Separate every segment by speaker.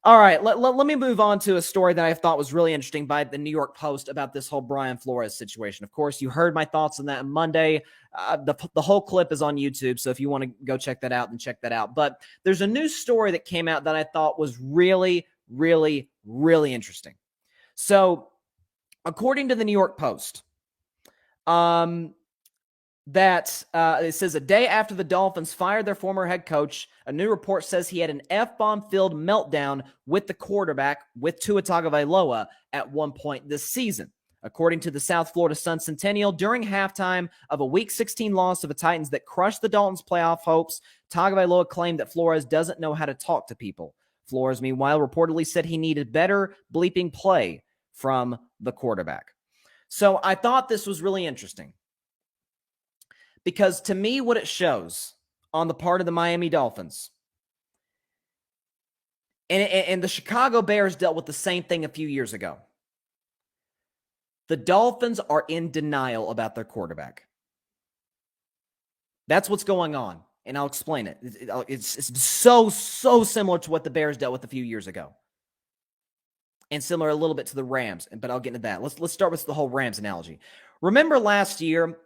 Speaker 1: All right, let me move on to a story that I thought was really interesting by the New York Post about this whole Brian Flores situation. Of course, you heard my thoughts on that on Monday. The whole clip is on YouTube, so if you want to go check that out, then check that out. But there's a new story that came out that I thought was really, really, really interesting. So, according to the New York Post, it says a day after the Dolphins fired their former head coach, a new report says he had an F-bomb-filled meltdown with the quarterback, with Tua Tagovailoa, at one point this season. According to the South Florida Sun-Centennial, during halftime of a Week 16 loss to the Titans that crushed the Dolphins' playoff hopes, Tagovailoa claimed that Flores doesn't know how to talk to people. Flores, meanwhile, reportedly said he needed better bleeping play from the quarterback. So I thought this was really interesting. Because to me, what it shows on the part of the Miami Dolphins, and the Chicago Bears dealt with the same thing a few years ago. The Dolphins are in denial about their quarterback. That's what's going on, and I'll explain it. It's so similar to what the Bears dealt with a few years ago. And similar a little bit to the Rams, but I'll get into that. Let's start with the whole Rams analogy. Remember last year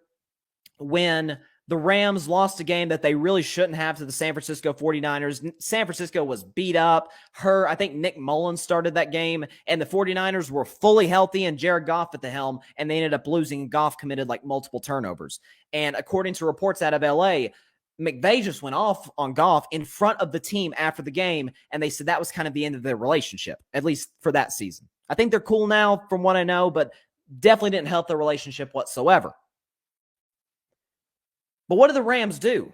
Speaker 1: when the Rams lost a game that they really shouldn't have to the San Francisco 49ers. San Francisco was beat up. I think Nick Mullins started that game, and the 49ers were fully healthy and Jared Goff at the helm, and they ended up losing. Goff committed like multiple turnovers. And according to reports out of LA, McVay just went off on Goff in front of the team after the game, and they said that was kind of the end of their relationship, at least for that season. I think they're cool now from what I know, but definitely didn't help their relationship whatsoever. But what do the Rams do?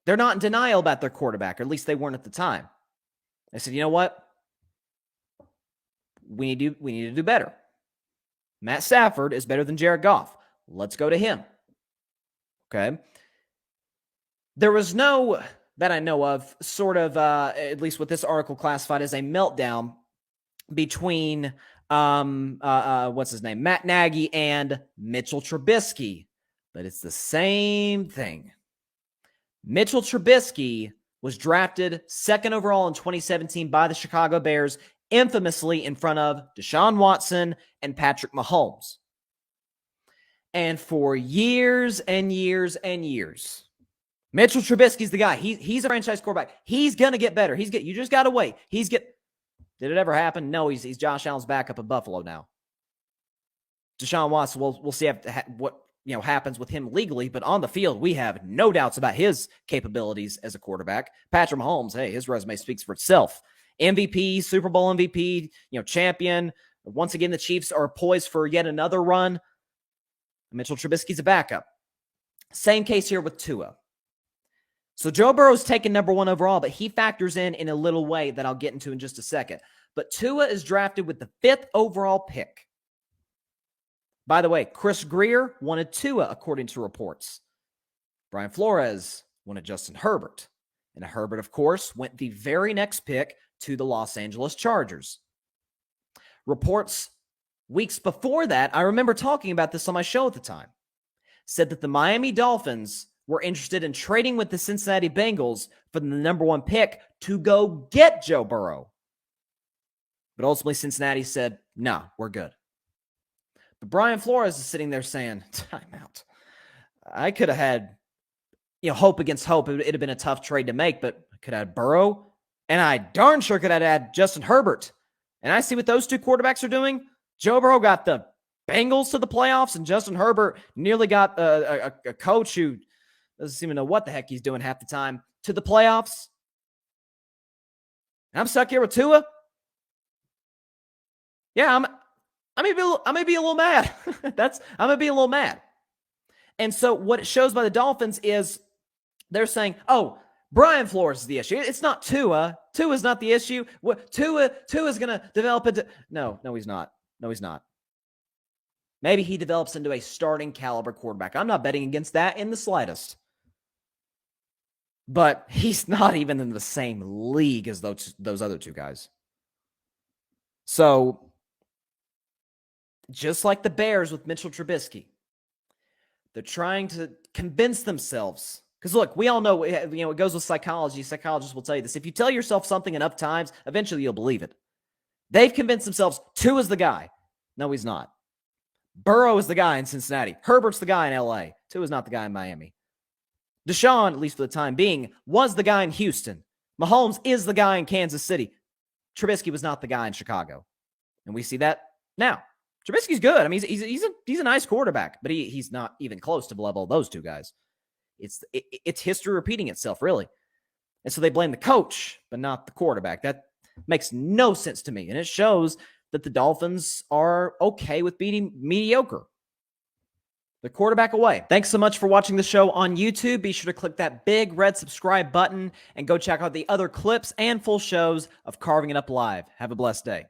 Speaker 1: They're not in denial about their quarterback, or at least they weren't at the time. They said, you know what? We need to do better. Matt Stafford is better than Jared Goff. Let's go to him. Okay. There was no, that I know of, sort of, at least what this article classified as a meltdown between, what's his name? Matt Nagy and Mitchell Trubisky. But it's the same thing. Mitchell Trubisky was drafted second overall in 2017 by the Chicago Bears, infamously in front of Deshaun Watson and Patrick Mahomes. And for years and years and years, Mitchell Trubisky's the guy. He's a franchise quarterback. He's going to get better. You just got to wait. Did it ever happen? No, he's Josh Allen's backup at Buffalo now. Deshaun Watson, we'll see what happens with him legally, but on the field, we have no doubts about his capabilities as a quarterback. Patrick Mahomes, hey, his resume speaks for itself. MVP, Super Bowl MVP, champion. Once again, the Chiefs are poised for yet another run. Mitchell Trubisky's a backup. Same case here with Tua. So Joe Burrow's taken number one overall, but he factors in a little way that I'll get into in just a second. But Tua is drafted with the 5th overall pick. By the way, Chris Greer wanted Tua, according to reports. Brian Flores wanted Justin Herbert. And Herbert, of course, went the very next pick to the Los Angeles Chargers. Reports weeks before that, I remember talking about this on my show at the time, said that the Miami Dolphins were interested in trading with the Cincinnati Bengals for the number one pick to go get Joe Burrow. But ultimately, Cincinnati said, nah, we're good. But Brian Flores is sitting there saying, timeout. I could have had, hope against hope. It'd have been a tough trade to make, but I could have had Burrow, and I darn sure could have had Justin Herbert. And I see what those two quarterbacks are doing. Joe Burrow got the Bengals to the playoffs, and Justin Herbert nearly got a coach who doesn't even know what the heck he's doing half the time to the playoffs. And I'm stuck here with Tua. Yeah, I may be a little mad. I'm going to be a little mad. And so what it shows by the Dolphins is they're saying, oh, Brian Flores is the issue. It's not Tua. Tua's not the issue. Tua's going to develop into... No, he's not. No, he's not. Maybe he develops into a starting caliber quarterback. I'm not betting against that in the slightest. But he's not even in the same league as those other two guys. So... just like the Bears with Mitchell Trubisky, they're trying to convince themselves Because look, we all know, it goes with psychology. Psychologists will tell you this. If you tell yourself something enough times, eventually you'll believe it. They've convinced themselves Tua is the guy. No, he's not. Burrow is the guy in Cincinnati. Herbert's the guy in LA. Tua is not the guy in Miami. Deshaun, at least for the time being, was the guy in Houston. Mahomes is the guy in Kansas City. Trubisky was not the guy in Chicago. And we see that now. Trubisky's good. I mean, he's a nice quarterback, but he's not even close to the level of those two guys. It's history repeating itself, really. And so they blame the coach, but not the quarterback. That makes no sense to me. And it shows that the Dolphins are okay with beating mediocre. The quarterback away. Thanks so much for watching the show on YouTube. Be sure to click that big red subscribe button and go check out the other clips and full shows of Carving It Up Live. Have a blessed day.